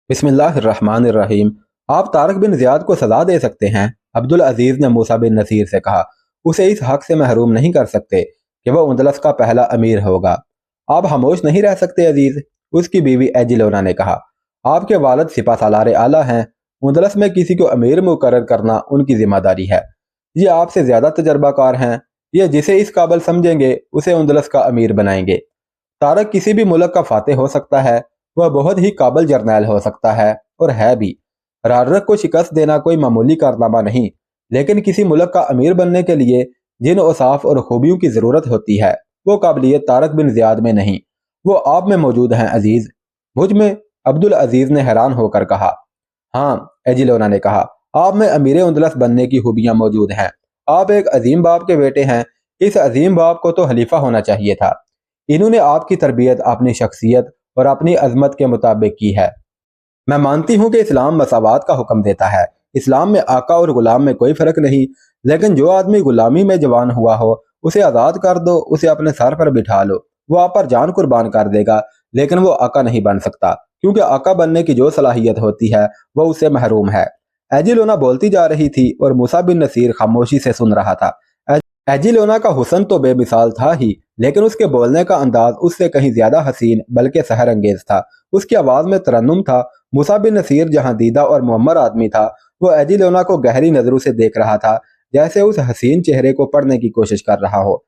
बिस्मिल्लाहिर्रहमानिर्रहीम। आप तारक बिन ज़ियाद को सज़ा दे सकते हैं। अब्दुल अजीज़ ने मूसा बिन नसीर से कहा, उसे इस हक से महरूम नहीं कर सकते कि वह उंदलस का पहला अमीर होगा। आप खामोश नहीं रह सकते अजीज़, उसकी बीवी एजिलोना ने कहा। आपके वालिद सिपा सालार आला हैं। उंदलस में किसी को अमीर मुकर्रर करना उनकी जिम्मेदारी है। ये आपसे ज़्यादा तजर्बाकार हैं। ये जिसे इस काबिल समझेंगे उसे उंदलस का अमीर बनाएंगे। तारक किसी भी मुल्क का फातेह हो सकता है। वह बहुत ही काबिल जर्नैल हो सकता है और है भी। रारक को शिकस्त देना कोई मामूली कारनामा नहीं, लेकिन किसी मुल्क का अमीर बनने के लिए जिन औसाफ और खूबियों की ज़रूरत होती है वो काबिलियत तारक बिन ज़ियाद में नहीं, वो आप में मौजूद हैं अजीज़। मुझ में? अब्दुल अजीज़ ने हैरान होकर कहा। हाँ, एजिलोना ने कहा, आप में अमीर उंदलस बनने की खूबियाँ मौजूद हैं। आप एक अजीम बाप के बेटे हैं। इस अजीम बाप को तो खलीफा होना चाहिए था। इन्होंने आपकी तरबियत अपनी शख्सियत और अपनी अजमत के मुताबिक की है। मैं मानती हूँ कि इस्लाम मसावात का हुक्म देता है। इस्लाम में आका और गुलाम में कोई फर्क नहीं, लेकिन जो आदमी गुलामी में जवान हुआ हो उसे आज़ाद कर दो, उसे अपने सर पर बिठा लो। वो आप पर जान कुर्बान कर देगा, लेकिन वो आका नहीं बन सकता, क्योंकि आका बनने की जो सलाहियत होती है वो उससे महरूम है। एजिलोना बोलती जा रही थी और मूसा बिन नसीर खामोशी से सुन रहा था। एजिलोना का हुस्न तो बेमिसाल था ही, लेकिन उसके बोलने का अंदाज उससे कहीं ज्यादा हसीन बल्कि सहर अंगेज था। उसकी आवाज में तरन्नुम था। मूसा बिन नसीर जहां दीदा और मुअम्मर आदमी था, वो एजिलोना को गहरी नजरों से देख रहा था, जैसे उस हसीन चेहरे को पढ़ने की कोशिश कर रहा हो।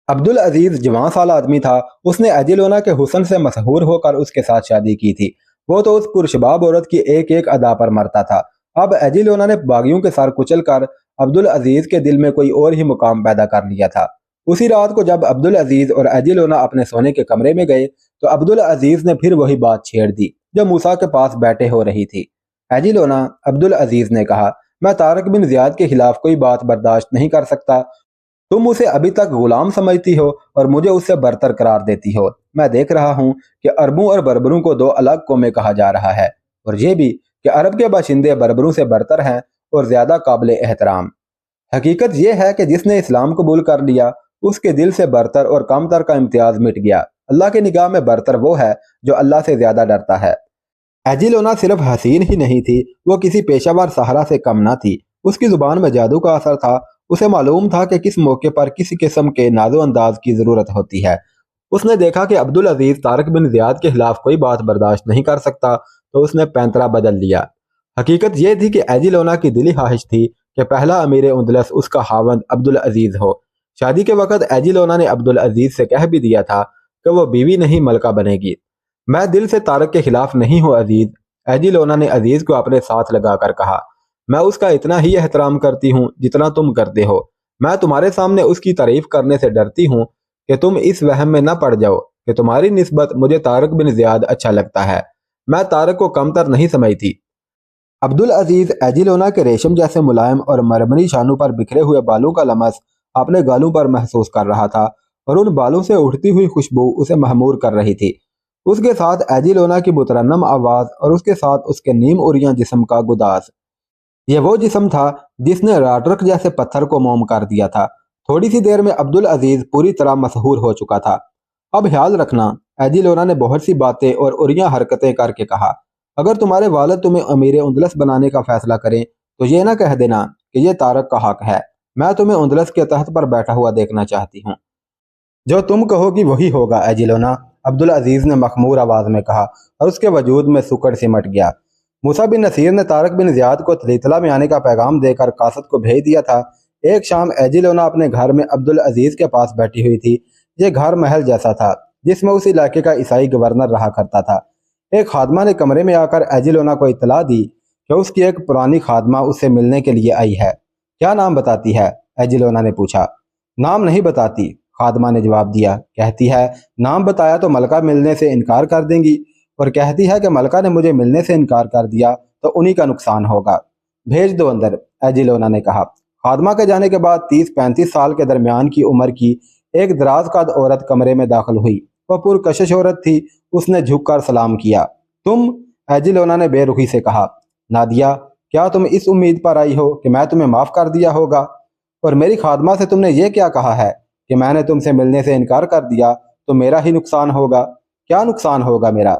अब्दुल अजीज जवां साल आदमी था। उसने एजिलोना के हुस्न से मशहूर होकर उसके साथ शादी की थी। वो तो उस पुरशबाब औरत की एक एक अदा पर मरता था। अब एजिलोना ने बागियों के सर कुचल कर अब्दुल अजीज के दिल में कोई और ही मुकाम पैदा कर लिया था। उसी रात को जब अब्दुल अजीज और एजिलोना अपने सोने के कमरे में गए तो अब्दुल अजीज ने फिर वही बात छेड़ दी जो मूसा के पास बैठे हो रही थी। एजिलोना, अब्दुल अजीज ने कहा, मैं तारक बिन जियाद के खिलाफ कोई बात बर्दाश्त नहीं कर सकता। तुम उसे अभी तक गुलाम समझती हो और मुझे उससे बरतर करार देती हो। मैं देख रहा हूँ कि अरबों और बर्बरों को दो अलग कौमें कहा जा रहा है, और ये भी कि अरब के बाशिंदे बर्बरों से बरतर हैं और ज्यादा काबिल एहतराम। हकीकत यह है कि जिसने इस्लाम कबूल कर लिया उसके दिल से बरतर और कमतर का इम्तियाज मिट गया। अल्लाह की निगाह में बरतर वो है जो अल्लाह से ज्यादा डरता है। एजिलोना सिर्फ हसीन ही नहीं थी, वो किसी पेशावर सहारा से कम ना थी। उसकी जुबान में जादू का असर था। उसे मालूम था कि किस मौके पर किस किस्म के नाजो अंदाज की जरूरत होती है। उसने देखा कि अब्दुल अजीज तारक बिन जियाद के खिलाफ कोई बात बर्दाश्त नहीं कर सकता, तो उसने पैंतरा बदल लिया। हकीकत यह थी कि एजिलोना की दिली ख्वाहिश थी कि पहला अमीर उंदलस उसका खावंद अब्दुल अजीज हो। शादी के वक्त एजिलोना ने अब्दुल अजीज से कह भी दिया था कि वो बीवी नहीं मलका बनेगी। मैं दिल से तारक के खिलाफ नहीं हूँ अजीज, एजिलोना ने अजीज को अपने साथ लगाकर कहा। मैं उसका इतना ही एहतराम करती हूँ जितना तुम करते हो। मैं तुम्हारे सामने उसकी तारीफ करने से डरती हूँ कि तुम इस वहम में न पड़ जाओ कि तुम्हारी निस्बत मुझे तारक बिन जियाद अच्छा लगता है। मैं तारक को कमतर नहीं समझती। अब्दुल अजीज एजिलोना के रेशम जैसे मुलायम और मरमरी शानों पर बिखरे हुए बालों का लमस अपने गालों पर महसूस कर रहा था, और उन बालों से उठती हुई खुशबू उसे महमूर कर रही थी। उसके साथ एजिलोना की मुतरन्नम आवाज और उसके साथ उसके नीम उरियां जिस्म का गुदास। यह वो जिस्म था जिसने राडरक जैसे पत्थर को मोम कर दिया था। थोड़ी सी देर में अब्दुल अजीज पूरी तरह मशहूर हो चुका था। अब ख्याल रखना, एजिलोना ने बहुत सी बातें और उरियां हरकतें करके कहा, अगर तुम्हारे वालिद तुम्हें अमीर उंदलस बनाने का फैसला करें तो ये ना कह देना कि यह तारक का हक है। मैं तुम्हें उंदलस के तहत पर बैठा हुआ देखना चाहती हूँ। जो तुम कहोगी वही होगा एजिलोना, अब्दुल अजीज ने मखमूर आवाज में कहा, और उसके वजूद में सुकड़ सिमट गया। मूसा बिन नसीर ने तारक बिन जियाद को तलीतला में आने का पैगाम देकर कासद को भेज दिया था। एक शाम एजिलोना अपने घर में अब्दुल अजीज के पास बैठी हुई थी। ये घर महल जैसा था जिसमें उस इलाके का ईसाई गवर्नर रहा करता था। एक खादमा ने कमरे में आकर एजिलोना को इतला दी कि उसकी एक पुरानी खादमा उससे मिलने के लिए आई है। क्या नाम बताती है? एजिलोना ने पूछा। नाम नहीं बताती, खादमा ने जवाब दिया। कहती है नाम बताया तो मलका मिलने से इनकार कर देंगी, और कहती है कि मलका ने मुझे मिलने से इनकार कर दिया तो उन्हीं का नुकसान होगा। भेज दो अंदर, एजिलोना ने कहा। खादमा के जाने के बाद 30-35 साल के दरमियान की उम्र की एक दराज कद औरत कमरे में दाखिल हुई। वह पुरकशिश औरत थी। उसने झुककर सलाम किया। तुम? एजिलोना ने बेरुखी से कहा। नादिया, क्या तुम इस उम्मीद पर आई हो कि मैं तुम्हें माफ कर दिया होगा? और मेरी खादमा से तुमने ये क्या कहा है कि मैंने तुमसे मिलने से इनकार कर दिया तो मेरा ही नुकसान होगा? क्या नुकसान होगा मेरा?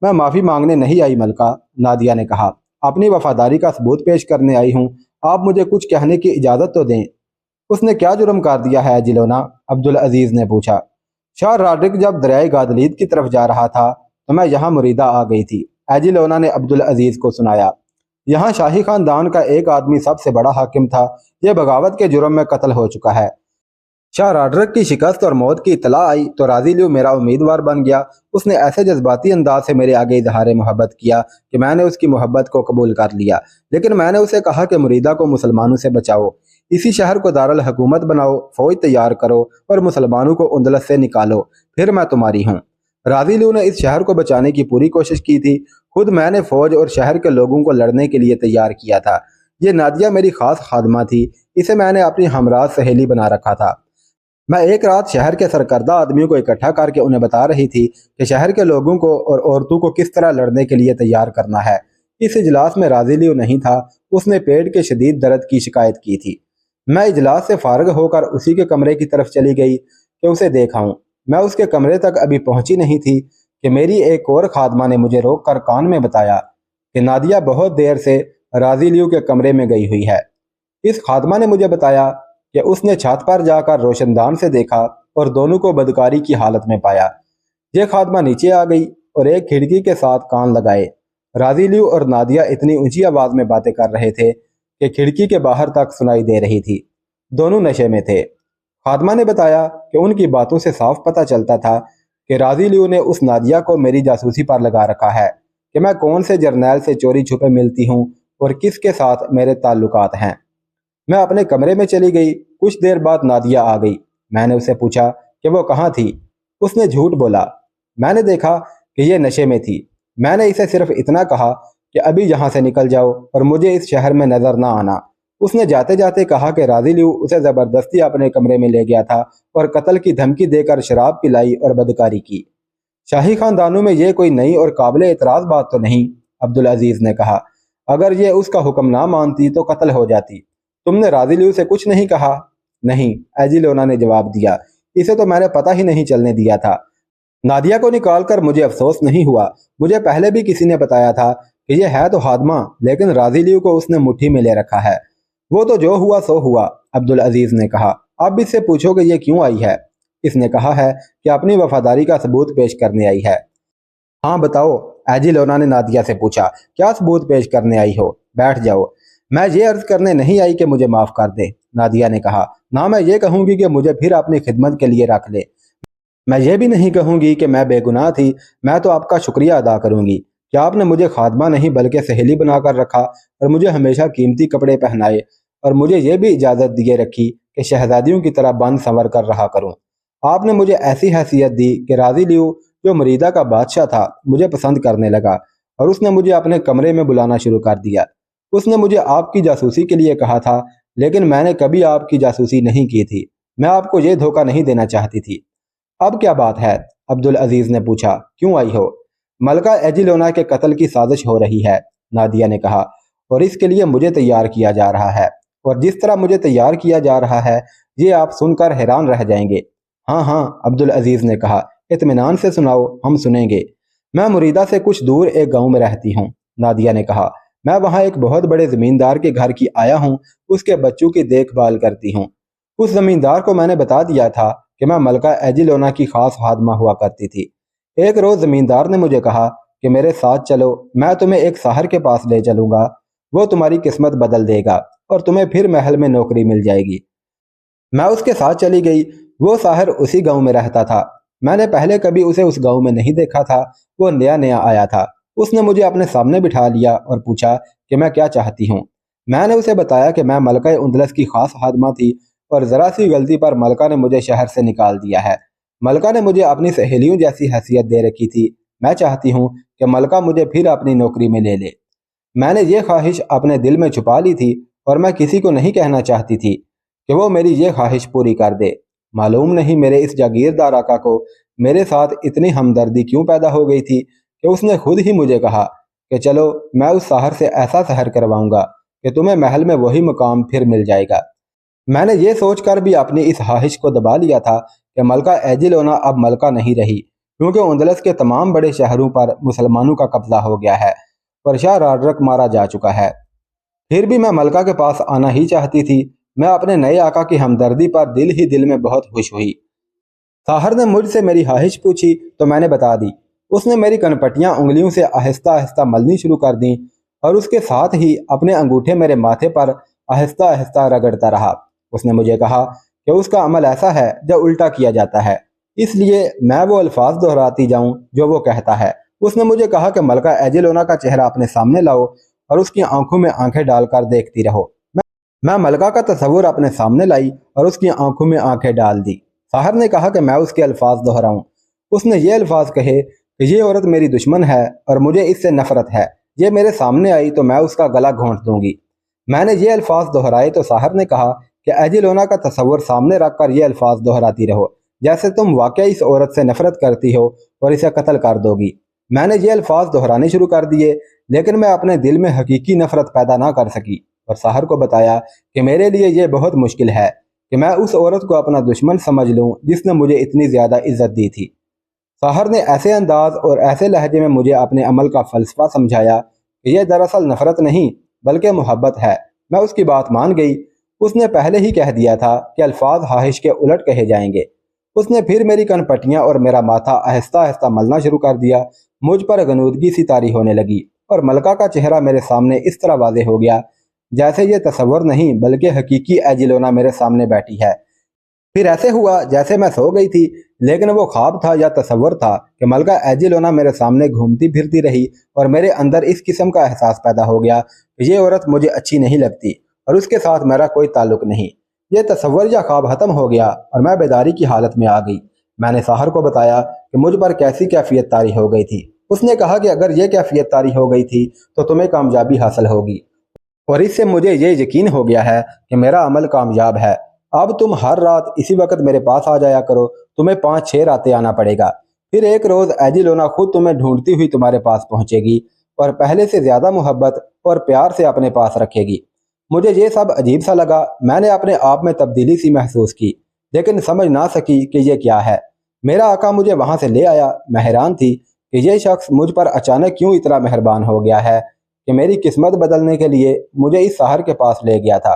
मैं माफ़ी मांगने नहीं आई मलका, नादिया ने कहा। अपनी वफादारी का सबूत पेश करने आई हूँ। आप मुझे कुछ कहने की इजाज़त तो दें। उसने क्या जुर्म कर दिया है एजिलोना? अब्दुल अजीज़ ने पूछा। शाह रॉड्रिक जब दरियाए गादलीद की तरफ जा रहा था तो मैं यहाँ मुरीदा आ गई थी, एजिलोना ने अब्दुल अजीज़ को सुनाया। यहाँ शाही खानदान का एक आदमी सबसे बड़ा हाकिम था। यह बगावत के जुर्म में कत्ल हो चुका है। शाह रॉड्रिक की शिकस्त और मौत की इतला आई तो राजी लियो मेरा उम्मीदवार बन गया। उसने ऐसे जज्बाती अंदाज से मेरे आगे इजहार मोहब्बत किया कि मैंने उसकी मोहब्बत को कबूल कर लिया। लेकिन मैंने उसे कहा कि मुरीदा को मुसलमानों से बचाओ, इसी शहर को दारुल हुकूमत बनाओ, फौज तैयार करो और मुसलमानों को उंदलस से निकालो, फिर मैं तुम्हारी हूँ। राजी लियो ने इस शहर को बचाने की पूरी कोशिश की थी। खुद मैंने फौज और शहर के लोगों को लड़ने के लिए तैयार किया था। ये नादिया मेरी खास खादमा थी। इसे मैंने अपनी हमराज सहेली बना रखा था। मैं एक रात शहर के सरकर्दा आदमियों को इकट्ठा करके उन्हें बता रही थी कि शहर के लोगों को और औरतों को किस तरह लड़ने के लिए तैयार करना है। इस इजलास में राजी लियो नहीं था। उसने पेट के शदीद दर्द की शिकायत की थी। मैं इजलास से फारग होकर उसी के कमरे की तरफ चली गई कि उसे देखाऊं। मैं उसके कमरे तक अभी पहुंची नहीं थी कि मेरी एक और खादमा ने मुझे रोक कर कान में बताया कि नादिया बहुत देर से राजी लियो के कमरे में गई हुई है। इस खादमा ने मुझे बताया कि उसने छत पर जाकर रोशनदान से देखा और दोनों को बदकारी की हालत में पाया। ये खादमा नीचे आ गई और एक खिड़की के साथ कान लगाए। राजी लियो और नादिया इतनी ऊंची आवाज में बातें कर रहे थे कि खिड़की के बाहर तक सुनाई दे रही थी। दोनों नशे में थे। खादमा ने बताया कि उनकी बातों से साफ पता चलता था कि राजी लियो ने उस नादिया को मेरी जासूसी पर लगा रखा है कि मैं कौन से जर्नैल से चोरी छुपे मिलती हूँ और किसके साथ मेरे ताल्लुकात हैं। मैं अपने कमरे में चली गई। कुछ देर बाद नादिया आ गई। मैंने उसे पूछा कि वो कहाँ थी। उसने झूठ बोला। मैंने देखा कि ये नशे में थी। मैंने इसे सिर्फ इतना कहा कि अभी यहाँ से निकल जाओ और मुझे इस शहर में नजर ना आना। उसने जाते जाते कहा कि राजी लियो उसे जबरदस्ती अपने कमरे में ले गया था और कत्ल की धमकी देकर शराब पिलाई और बदकारी की। शाही खानदानों में ये कोई नई और काबिल एतराज बात तो नहीं, अब्दुल अजीज ने कहा। अगर ये उसका हुक्म ना मानती तो कत्ल हो जाती। तुमने राजी लियो से कुछ नहीं कहा? नहीं, एजिलोना ने जवाब दिया। इसे तो मैंने पता ही नहीं चलने दिया था। नादिया को निकालकर मुझे अफसोस नहीं हुआ। मुझे पहले भी किसी ने बताया था कि यह है तो हादमा, लेकिन राजी लियो को उसने मुट्ठी में ले रखा है। वो तो जो हुआ सो हुआ, अब्दुल अजीज ने कहा। अब इससे पूछो कि ये क्यों आई है। इसने कहा है कि अपनी वफादारी का सबूत पेश करने आई है। हाँ बताओ, एजिलोना ने नादिया से पूछा। क्या सबूत पेश करने आई हो? बैठ जाओ। मैं ये अर्ज करने नहीं आई कि मुझे माफ कर दे, नादिया ने कहा। ना मैं ये कहूंगी कि मुझे फिर अपनी खिदमत के लिए रख ले। मैं ये भी नहीं कहूंगी कि मैं बेगुनाह थी। मैं तो आपका शुक्रिया अदा करूंगी कि आपने मुझे खादमा नहीं बल्कि सहेली बनाकर रखा और मुझे हमेशा कीमती कपड़े पहनाए और मुझे ये भी इजाज़त दिए रखी कि शहजादियों की तरह बंद संवर कर रहा करूं। आपने मुझे ऐसी हैसियत दी कि राजी लियो जो मरीदा का बादशाह था मुझे पसंद करने लगा और उसने मुझे अपने कमरे में बुलाना शुरू कर दिया। उसने मुझे आपकी जासूसी के लिए कहा था, लेकिन मैंने कभी आपकी जासूसी नहीं की थी। मैं आपको ये धोखा नहीं देना चाहती थी। अब क्या बात है? अब्दुल अजीज ने पूछा। क्यों आई हो? मलका एजिलोना के कत्ल की साजिश हो रही है, नादिया ने कहा, और इसके लिए मुझे तैयार किया जा रहा है। और जिस तरह मुझे तैयार किया जा रहा है ये आप सुनकर हैरान रह जाएंगे। हाँ हाँ, अब्दुल अजीज ने कहा। इत्मीनान से सुनाओ, हम सुनेंगे। मैं मुरीदा से कुछ दूर एक गांव में रहती हूँ, नादिया ने कहा। मैं वहाँ एक बहुत बड़े जमींदार के घर की आया हूँ। उसके बच्चों की देखभाल करती हूँ। उस जमींदार को मैंने बता दिया था कि मैं मलका एजिलोना की खास खादमा हुआ करती थी। एक रोज जमींदार ने मुझे कहा कि मेरे साथ चलो, मैं तुम्हें एक साहर के पास ले चलूंगा। वो तुम्हारी किस्मत बदल देगा और तुम्हें फिर महल में नौकरी मिल जाएगी। मैं उसके साथ चली गई। वो साहर उसी गांव में रहता था। मैंने पहले कभी उसे उस गांव में नहीं देखा था। वो नया नया आया था। उसने मुझे अपने सामने बिठा लिया और पूछा कि मैं क्या चाहती हूँ। मैंने उसे बताया कि मैं मलका उंदलस की खास खादमा थी और ज़रा सी गलती पर मलका ने मुझे शहर से निकाल दिया है। मलका ने मुझे अपनी सहेलियों जैसी हैसियत दे रखी थी। मैं चाहती हूँ कि मलका मुझे फिर अपनी नौकरी में ले ले। मैंने ये ख्वाहिश अपने दिल में छुपा ली थी और मैं किसी को नहीं कहना चाहती थी कि वो मेरी ये ख्वाहिश पूरी कर दे। मालूम नहीं मेरे इस जागीरदार आका को मेरे साथ इतनी हमदर्दी क्यों पैदा हो गई थी कि उसने खुद ही मुझे कहा कि चलो, मैं उस सहर से ऐसा सहर करवाऊंगा कि तुम्हें महल में वही मुकाम फिर मिल जाएगा। मैंने ये सोचकर भी अपनी इस ख्वाहिश को दबा लिया था कि मलका एजिलोना अब मलका नहीं रही। کیونکہ اندلس کے تمام بڑے شہروں پر مسلمانوں کا قبضہ ہو گیا ہے اور شاہ راڈرک مارا جا چکا ہے۔ پھر بھی میں ملکہ کے پاس آنا ہی چاہتی تھی۔ میں اپنے نئے آقا کی ہمدردی پر دل ہی دل میں بہت خوش ہوئی۔ ساحر نے مجھ سے میری خواہش پوچھی تو میں نے بتا دی۔ اس نے میری کنپٹیاں انگلیوں سے آہستہ آہستہ ملنی شروع کر دیں اور اس کے ساتھ ہی اپنے انگوٹھے میرے ماتھے پر آہستہ آہستہ رگڑتا رہا۔ اس نے مجھے کہا کہ اس کا عمل ایسا ہے جو الٹا کیا جاتا ہے، اس لیے میں وہ الفاظ دہراتی جاؤں جو وہ کہتا ہے۔ اس نے مجھے کہا کہ ملکہ ایجلونا کا چہرہ اپنے سامنے لاؤ اور اس کی آنکھوں میں آنکھیں ڈال کر دیکھتی رہو۔ میں ملکہ کا تصور اپنے سامنے لائی اور اس کی آنکھوں میں آنکھیں ڈال دی۔ ساحر نے کہا کہ میں اس کے الفاظ دہراؤں۔ اس نے یہ الفاظ کہے کہ یہ عورت میری دشمن ہے اور مجھے اس سے نفرت ہے، یہ میرے سامنے آئی تو میں اس کا گلا گھونٹ دوں گی۔ میں نے یہ الفاظ دہرائے تو ساحر نے کہا کہ ایجلونا کا تصور سامنے رکھ کر یہ الفاظ دہراتی رہو جیسے تم واقعی اس عورت سے نفرت کرتی ہو اور اسے قتل کر دو گی۔ میں نے یہ الفاظ دہرانے شروع کر دیے، لیکن میں اپنے دل میں حقیقی نفرت پیدا نہ کر سکی اور ساحر کو بتایا کہ میرے لیے یہ بہت مشکل ہے کہ میں اس عورت کو اپنا دشمن سمجھ لوں جس نے مجھے اتنی زیادہ عزت دی تھی۔ ساحر نے ایسے انداز اور ایسے لہجے میں مجھے اپنے عمل کا فلسفہ سمجھایا کہ یہ دراصل نفرت نہیں بلکہ محبت ہے۔ میں اس کی بات مان گئی۔ اس نے پہلے ہی کہہ دیا تھا کہ الفاظ خواہش کے الٹ کہے جائیں گے۔ اس نے پھر میری کنپٹیاں اور میرا ماتھا آہستہ آہستہ ملنا شروع کر دیا۔ مجھ پر غنودگی سی طاری ہونے لگی اور ملکہ کا چہرہ میرے سامنے اس طرح واضح ہو گیا جیسے یہ تصور نہیں بلکہ حقیقی ایجلونا میرے سامنے بیٹھی ہے۔ پھر ایسے ہوا جیسے میں سو گئی تھی، لیکن وہ خواب تھا یا تصور تھا کہ ملکہ ایجلونا میرے سامنے گھومتی پھرتی رہی اور میرے اندر اس قسم کا احساس پیدا ہو گیا کہ یہ عورت مجھے اچھی نہیں لگتی اور اس کے ساتھ میرا کوئی تعلق نہیں۔ یہ تصور یا خواب ختم ہو گیا اور میں بیداری کی حالت میں آ گئی۔ میں نے ساحر کو بتایا کہ مجھ پر کیسی کیفیت طاری ہو گئی تھی۔ اس نے کہا کہ اگر یہ کیفیت طاری ہو گئی تھی تو تمہیں کامیابی حاصل ہوگی، اور اس سے مجھے یہ یقین ہو گیا ہے کہ میرا عمل کامیاب ہے۔ اب تم ہر رات اسی وقت میرے پاس آ جایا کرو، تمہیں 5-6 راتیں آنا پڑے گا۔ پھر ایک روز ایجلونا خود تمہیں ڈھونڈتی ہوئی تمہارے پاس پہنچے گی اور پہلے سے زیادہ محبت اور پیار سے اپنے پاس رکھے گی۔ مجھے یہ سب عجیب سا لگا۔ میں نے اپنے آپ میں تبدیلی سی محسوس کی، لیکن سمجھ نہ سکی کہ یہ کیا ہے۔ میرا آقا مجھے وہاں سے لے آیا۔ میں حیران تھی کہ یہ شخص مجھ پر اچانک کیوں اتنا مہربان ہو گیا ہے کہ میری قسمت بدلنے کے لیے مجھے اس ساحر کے پاس لے گیا تھا۔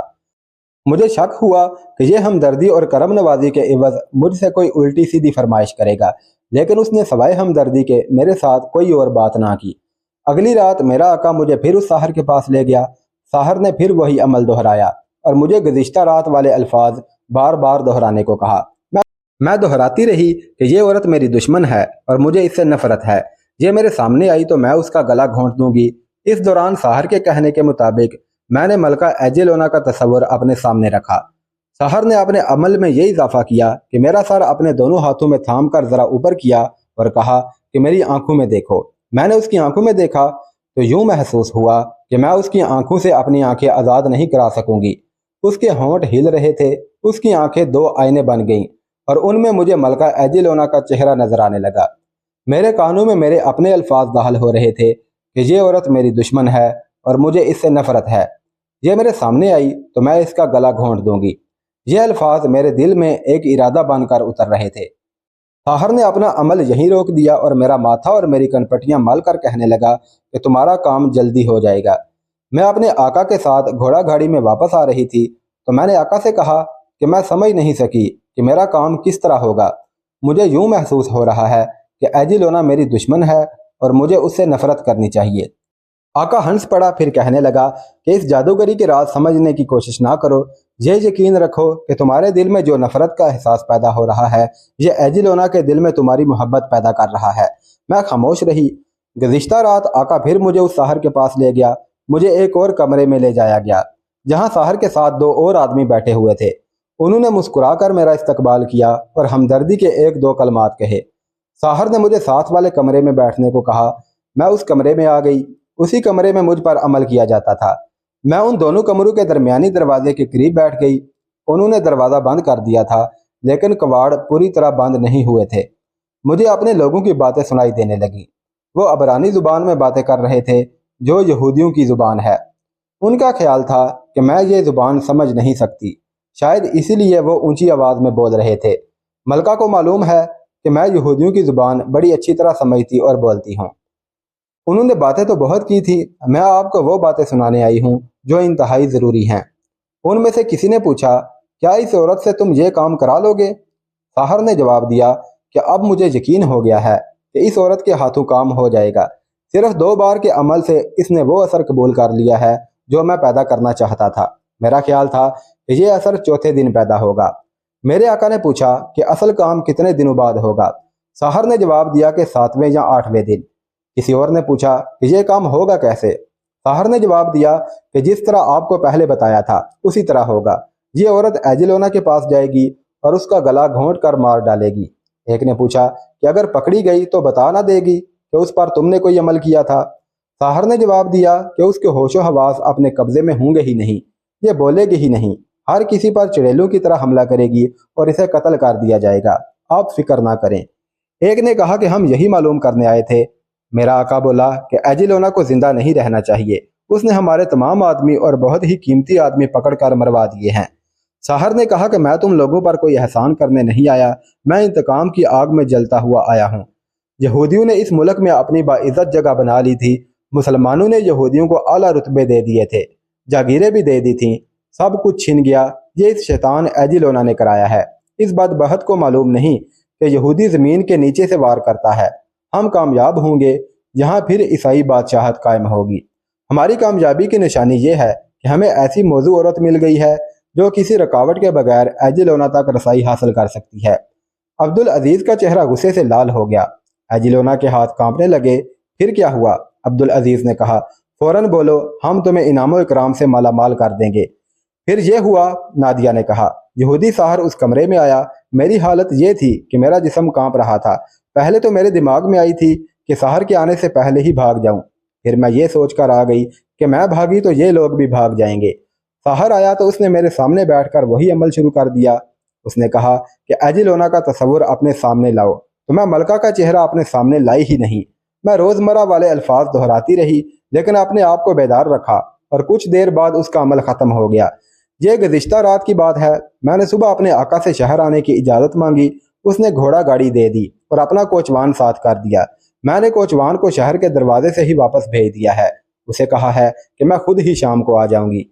مجھے شک ہوا کہ یہ ہمدردی اور کرم نوازی کے عوض مجھ سے کوئی الٹی سیدھی فرمائش کرے گا، لیکن اس نے سوائے ہمدردی کے میرے ساتھ کوئی اور بات نہ کی۔ اگلی رات میرا آقا مجھے پھر اس ساحر کے پاس لے گیا۔ ساحر نے پھر وہی عمل دہرایا اور مجھے گزشتہ رات والے الفاظ بار بار دہرانے کو کہا۔ میں دہراتی رہی کہ یہ عورت میری دشمن ہے اور مجھے اس سے نفرت ہے، یہ میرے سامنے آئی تو میں اس کا گلا گھونٹ دوں گی۔ اس دوران ساحر کے کہنے کے مطابق میں نے ملکہ ایجلونا کا تصور اپنے سامنے رکھا۔ ساحر نے اپنے عمل میں یہ اضافہ کیا کہ میرا سر اپنے دونوں ہاتھوں میں تھام کر ذرا اوپر کیا اور کہا کہ میری آنکھوں میں دیکھو۔ میں نے اس کی آنکھوں میں دیکھا تو یوں محسوس ہوا کہ میں اس کی آنکھوں سے اپنی آنکھیں آزاد نہیں کرا سکوں گی۔ اس کے ہونٹ ہل رہے تھے، اس کی آنکھیں 2 آئینے بن گئیں اور ان میں مجھے ملکہ ایجلونا کا چہرہ نظر آنے لگا۔ میرے کانوں میں میرے اپنے الفاظ داخل ہو رہے تھے کہ یہ عورت میری دشمن ہے اور مجھے اس سے نفرت ہے، یہ میرے سامنے آئی تو میں اس کا گلا گھونٹ دوں گی۔ یہ الفاظ میرے دل میں ایک ارادہ بن کر اتر رہے تھے۔ ساحر نے اپنا عمل یہیں روک دیا اور میرا ماتھا اور میری کنپٹیاں مل کر کہنے لگا کہ تمہارا کام جلدی ہو جائے گا۔ میں اپنے آقا کے ساتھ گھوڑا گاڑی میں واپس آ رہی تھی تو میں نے آقا سے کہا کہ میں سمجھ نہیں سکی کہ میرا کام کس طرح ہوگا۔ مجھے یوں محسوس ہو رہا ہے کہ ایجلونا میری دشمن ہے اور مجھے اس سے نفرت کرنی چاہیے۔ آقا ہنس پڑا، پھر کہنے لگا کہ اس جادوگری کے راز سمجھنے کی کوشش نہ کرو۔ یہ یقین رکھو کہ تمہارے دل میں جو نفرت کا احساس پیدا ہو رہا ہے یہ ایجلونا کے دل میں تمہاری محبت پیدا کر رہا ہے۔ میں خاموش رہی۔ گزشتہ رات آقا پھر مجھے اس ساحر کے پاس لے گیا۔ مجھے ایک اور کمرے میں لے جایا گیا جہاں ساحر کے ساتھ 2 اور آدمی بیٹھے ہوئے تھے۔ انہوں نے مسکرا کر میرا استقبال کیا اور ہمدردی کے 1-2 کلمات کہے۔ ساحر نے مجھے ساتھ والے کمرے میں بیٹھنے کو کہا۔ میں اس کمرے میں آ گئی۔ اسی کمرے میں مجھ پر عمل کیا جاتا تھا۔ میں ان دونوں کمروں کے درمیانی دروازے کے قریب بیٹھ گئی۔ انہوں نے دروازہ بند کر دیا تھا لیکن کواڑ پوری طرح بند نہیں ہوئے تھے۔ مجھے اپنے لوگوں کی باتیں سنائی دینے لگیں۔ وہ عبرانی زبان میں باتیں کر رہے تھے جو یہودیوں کی زبان ہے۔ ان کا خیال تھا کہ میں یہ زبان سمجھ نہیں سکتی، شاید اسی لیے وہ اونچی آواز میں بول رہے تھے۔ ملکہ کو معلوم ہے کہ میں یہودیوں کی زبان بڑی اچھی طرح سمجھتی اور بولتی ہوں۔ انہوں نے باتیں تو بہت کی تھی، میں آپ کو وہ باتیں سنانے آئی ہوں جو انتہائی ضروری ہیں۔ ان میں سے کسی نے پوچھا، کیا اس عورت سے تم یہ کام کرا لو گے؟ ساحر نے جواب دیا کہ اب مجھے یقین ہو گیا ہے کہ اس عورت کے ہاتھوں کام ہو جائے گا۔ صرف 2 بار کے عمل سے اس نے وہ اثر قبول کر لیا ہے جو میں پیدا کرنا چاہتا تھا۔ میرا خیال تھا کہ یہ اثر 4تھے دن پیدا ہوگا۔ میرے آقا نے پوچھا کہ اصل کام کتنے دنوں بعد ہوگا؟ ساحر نے جواب دیا کہ 7ویں یا 8ویں دن۔ کسی اور نے پوچھا کہ یہ کام ہوگا کیسے؟ ساحر نے جواب دیا کہ جس طرح آپ کو پہلے بتایا تھا اسی طرح ہوگا۔ یہ عورت ایجلونا کے پاس جائے گی اور اس کا گلا گھونٹ کر مار ڈالے گی۔ ایک نے پوچھا کہ اگر پکڑی گئی تو بتا نہ دے گی کہ اس پر تم نے کوئی عمل کیا تھا؟ ساحر نے جواب دیا کہ اس کے ہوش و حواس اپنے قبضے میں ہوں گے ہی نہیں، یہ بولے گی ہی نہیں، ہر کسی پر چڑیلوں کی طرح حملہ کرے گی اور اسے قتل کر دیا جائے گا، آپ فکر نہ کریں۔ ایک نے کہا کہ ہم یہی معلوم کرنے آئے تھے۔ میرا آقا بولا کہ ایجلونا کو زندہ نہیں رہنا چاہیے، اس نے ہمارے تمام آدمی اور بہت ہی قیمتی آدمی پکڑ کر مروا دیے ہیں۔ ساحر نے کہا کہ میں تم لوگوں پر کوئی احسان کرنے نہیں آیا، میں انتقام کی آگ میں جلتا ہوا آیا ہوں۔ یہودیوں نے اس ملک میں اپنی باعزت جگہ بنا لی تھی، مسلمانوں نے یہودیوں کو اعلیٰ رتبے دے دیے تھے، جاگیریں بھی دے دی تھیں، سب کچھ چھن گیا۔ یہ اس شیطان ایجلونا نے کرایا ہے۔ اس بدبخت کو معلوم نہیں کہ یہودی زمین کے نیچے سے وار کرتا ہے۔ ہم کامیاب ہوں گے، یہاں پھر عیسائی بادشاہت قائم ہوگی۔ ہماری کامیابی کی نشانی یہ ہے کہ ہمیں ایسی موضوع عورت مل گئی ہے جو کسی رکاوٹ کے بغیر ایجلونا تک رسائی حاصل کر سکتی ہے۔ عبدالعزیز کا چہرہ غصے سے لال ہو گیا۔ ایجلونا کے ہاتھ کانپنے لگے۔ پھر کیا ہوا؟ عبدالعزیز نے کہا۔ فوراً بولو، ہم تمہیں انعام و اکرام سے مالا مال کر دیں گے۔ پھر یہ ہوا، نادیہ نے کہا۔ یہودی ساحر اس کمرے میں آیا۔ میری حالت یہ تھی کہ میرا جسم کانپ رہا تھا۔ پہلے تو میرے دماغ میں آئی تھی کہ ساحر کے آنے سے پہلے ہی بھاگ جاؤں، پھر میں یہ سوچ کر آ گئی کہ میں بھاگی تو یہ لوگ بھی بھاگ جائیں گے۔ ساحر آیا تو اس نے میرے سامنے بیٹھ کر وہی عمل شروع کر دیا۔ اس نے کہا کہ ایجلونا کا تصور اپنے سامنے لاؤ، تو میں ملکہ کا چہرہ اپنے سامنے لائی ہی نہیں۔ میں روزمرہ والے الفاظ دہراتی رہی لیکن اپنے آپ کو بیدار رکھا اور کچھ دیر بعد اس کا عمل ختم ہو گیا۔ یہ گزشتہ رات کی بات ہے۔ میں نے صبح اپنے آقا سے شہر آنے کی اجازت مانگی، اس نے گھوڑا گاڑی دے دی اور اپنا کوچوان ساتھ کر دیا۔ میں نے کوچوان کو شہر کے دروازے سے ہی واپس بھیج دیا ہے، اسے کہا ہے کہ میں خود ہی شام کو آ جاؤں گی۔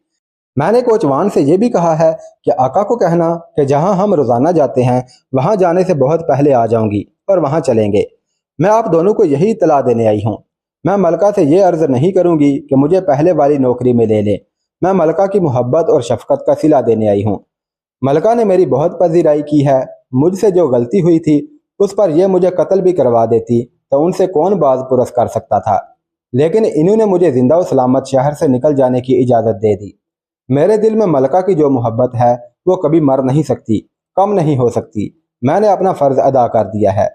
میں نے کوچوان سے یہ بھی کہا ہے کہ آقا کو کہنا کہ جہاں ہم روزانہ جاتے ہیں وہاں جانے سے بہت پہلے آ جاؤں گی اور وہاں چلیں گے۔ میں آپ دونوں کو یہی اطلاع دینے آئی ہوں۔ میں ملکہ سے یہ عرض نہیں کروں گی کہ مجھے پہلے والی نوکری میں لے لیں۔ میں ملکہ کی محبت اور شفقت کا صلہ دینے آئی ہوں۔ ملکہ نے میری بہت پذیرائی کی ہے۔ مجھ سے جو غلطی ہوئی تھی اس پر یہ مجھے قتل بھی کروا دیتی تو ان سے کون باز پرس کر سکتا تھا، لیکن انہوں نے مجھے زندہ و سلامت شہر سے نکل جانے کی اجازت دے دی۔ میرے دل میں ملکہ کی جو محبت ہے وہ کبھی مر نہیں سکتی، کم نہیں ہو سکتی۔ میں نے اپنا فرض ادا کر دیا ہے۔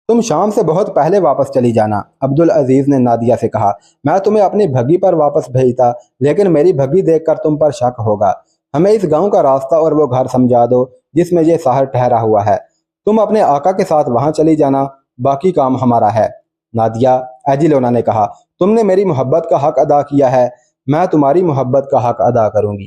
تم شام سے بہت پہلے واپس چلی جانا، عبدالعزیز نے نادیہ سے کہا۔ میں تمہیں اپنی بھگی پر واپس بھیجتا لیکن میری بھگی دیکھ کر تم پر شک ہوگا۔ ہمیں اس گاؤں کا راستہ اور وہ گھر سمجھا دو جس میں یہ ساحر ٹھہرا ہوا ہے۔ تم اپنے آقا کے ساتھ وہاں چلی جانا، باقی کام ہمارا ہے۔ نادیہ، ایجلونا نے کہا، تم نے میری محبت کا حق ادا کیا ہے، میں تمہاری محبت کا حق ادا کروں گی۔